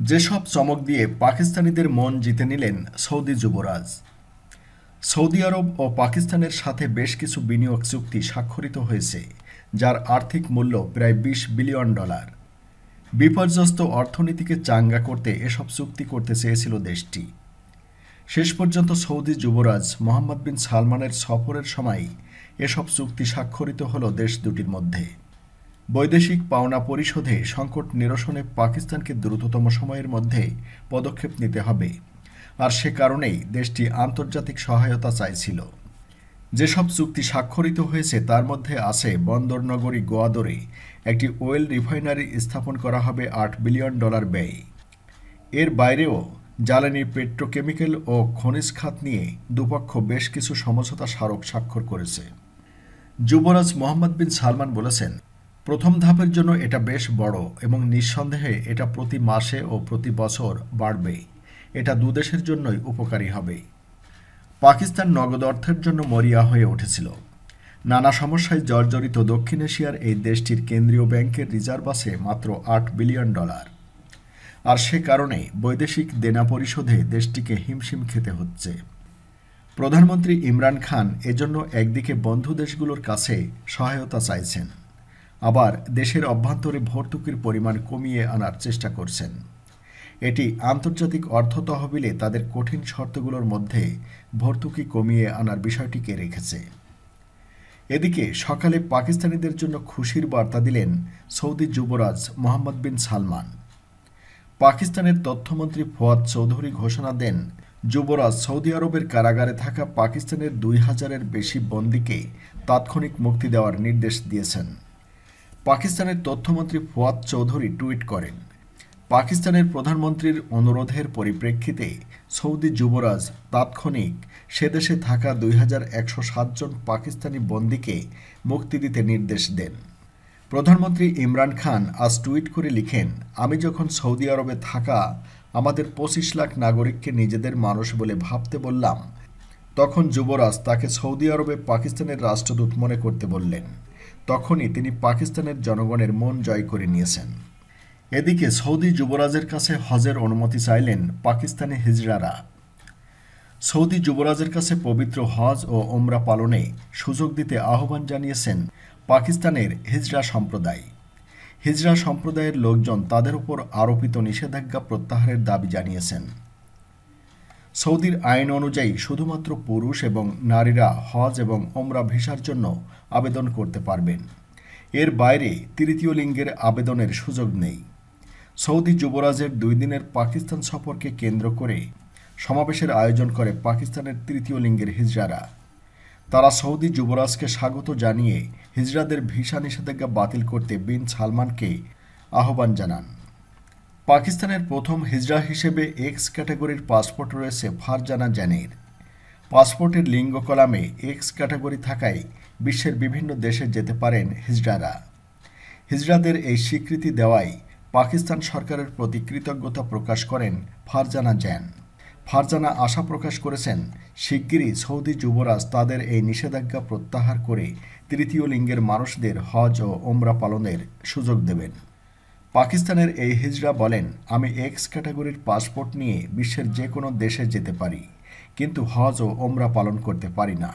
যেসব চমক দিয়ে পাকিস্তানিদের মন জিতে নিলেন সৌদি যুবরাজ। সৌদি আরব ও পাকিস্তানের সাথে বেশ কিছু বিনিয়োগ চুক্তি স্বাক্ষরিত হয়েছে, যার আর্থিক মূল্য প্রায় $20 বিলিয়ন। বিপর্যস্ত অর্থনীতিকে চাঙ্গা করতে এসব চুক্তি করতে চেয়েছিল দেশটি। শেষ পর্যন্ত সৌদি যুবরাজ মোহাম্মদ বিন সালমানের সফরের সময় এসব চুক্তি স্বাক্ষরিত হল দেশ দুটির মধ্যে। বৈদেশিক পাওনা পরিশোধে সংকট নিরসনে পাকিস্তানকে দ্রুততম সময়ের মধ্যে পদক্ষেপ নিতে হবে, আর সে কারণেই দেশটি আন্তর্জাতিক সহায়তা চাইছিল। যেসব চুক্তি স্বাক্ষরিত হয়েছে তার মধ্যে আছে বন্দরনগরী গোয়াদরে একটি ওয়েল রিফাইনারি স্থাপন করা হবে $8 বিলিয়ন ব্যয়ে। এর বাইরেও জ্বালানি, পেট্রোকেমিক্যাল ও খনিজ খাত নিয়ে দুপক্ষ বেশ কিছু সমঝোতা স্মারক স্বাক্ষর করেছে। যুবরাজ মোহাম্মদ বিন সালমান বলেছেন, প্রথম ধাপের জন্য এটা বেশ বড় এবং নিঃসন্দেহে এটা প্রতি মাসে ও প্রতি বছর বাড়বে। এটা দুদেশের জন্যই উপকারী হবে। পাকিস্তান নগদ অর্থের জন্য মরিয়া হয়ে উঠেছিল। নানা সমস্যায় জর্জরিত দক্ষিণ এশিয়ার এই দেশটির কেন্দ্রীয় ব্যাংকের রিজার্ভ আছে মাত্র $8 বিলিয়ন, আর সে কারণে বৈদেশিক দেনা পরিশোধে দেশটিকে হিমশিম খেতে হচ্ছে। প্রধানমন্ত্রী ইমরান খান এজন্য একদিকে বন্ধু দেশগুলোর কাছে সহায়তা চাইছেন, আবার দেশের অভ্যন্তরে ভর্তুকির পরিমাণ কমিয়ে আনার চেষ্টা করছেন। এটি আন্তর্জাতিক অর্থ তহবিলে তাদের কঠিন শর্তগুলোর মধ্যে ভর্তুকি কমিয়ে আনার বিষয়টিকে রেখেছে। এদিকে সকালে পাকিস্তানিদের জন্য খুশির বার্তা দিলেন সৌদি যুবরাজ মোহাম্মদ বিন সালমান। পাকিস্তানের তথ্যমন্ত্রী ফুয়াদ চৌধুরী ঘোষণা দেন, যুবরাজ সৌদি আরবের কারাগারে থাকা পাকিস্তানের 2000-এর বেশি বন্দীকে তাৎক্ষণিক মুক্তি দেওয়ার নির্দেশ দিয়েছেন। পাকিস্তানের তথ্যমন্ত্রী ফুয়াদ চৌধুরী টুইট করেন, পাকিস্তানের প্রধানমন্ত্রীর অনুরোধের পরিপ্রেক্ষিতে সৌদি যুবরাজ তাৎক্ষণিক সেদেশে থাকা 2107 জন পাকিস্তানি বন্দীকে মুক্তি দিতে নির্দেশ দেন। প্রধানমন্ত্রী ইমরান খান আজ টুইট করে লিখেন, আমি যখন সৌদি আরবে থাকা আমাদের 25 লাখ নাগরিককে নিজেদের মানুষ বলে ভাবতে বললাম, তখন যুবরাজ তাকে সৌদি আরবে পাকিস্তানের রাষ্ট্রদূত মনে করতে বললেন। তখনই তিনি পাকিস্তানের জনগণের মন জয় করে নিয়েছেন। এদিকে সৌদি যুবরাজের কাছে হজের অনুমতি চাইলেন পাকিস্তানি হিজড়ারা। সৌদি যুবরাজের কাছে পবিত্র হজ ও ওমরা পালনে সুযোগ দিতে আহ্বান জানিয়েছেন পাকিস্তানের হিজড়া সম্প্রদায়। হিজড়া সম্প্রদায়ের লোকজন তাদের উপর আরোপিত নিষেধাজ্ঞা প্রত্যাহারের দাবি জানিয়েছেন। সৌদির আইন অনুযায়ী শুধুমাত্র পুরুষ এবং নারীরা হজ এবং ওমরা ভিসার জন্য আবেদন করতে পারবেন। এর বাইরে তৃতীয় লিঙ্গের আবেদনের সুযোগ নেই। সৌদি যুবরাজের 2 দিনের পাকিস্তান সফরকে কেন্দ্র করে সমাবেশের আয়োজন করে পাকিস্তানের তৃতীয় লিঙ্গের হিজড়ারা। তারা সৌদি যুবরাজকে স্বাগত জানিয়ে হিজড়াদের ভিসা নিষেধাজ্ঞা বাতিল করতে বিন সালমানকে আহ্বান জানান। পাকিস্তানের প্রথম হিজড়া হিসেবে এক্স ক্যাটাগরির পাসপোর্ট রয়েছে ফারজানা জানের। পাসপোর্টের লিঙ্গ কলামে এক্স ক্যাটাগরি থাকায় বিশ্বের বিভিন্ন দেশে যেতে পারেন হিজড়ারা। হিজড়াদের এই স্বীকৃতি দেওয়ায় পাকিস্তান সরকারের প্রতি কৃতজ্ঞতা প্রকাশ করেন ফারজানা জান। ফারজানা আশা প্রকাশ করেছেন, শিগগিরই সৌদি যুবরাজ তাদের এই নিষেধাজ্ঞা প্রত্যাহার করে তৃতীয় লিঙ্গের মানুষদের হজ ও ওমরা পালনের সুযোগ দেবেন। পাকিস্তানের এই হিজড়া বলেন, আমি এক্স ক্যাটাগরির পাসপোর্ট নিয়ে বিশ্বের যে কোনো দেশে যেতে পারি, কিন্তু হজ ও ওমরা পালন করতে পারি না।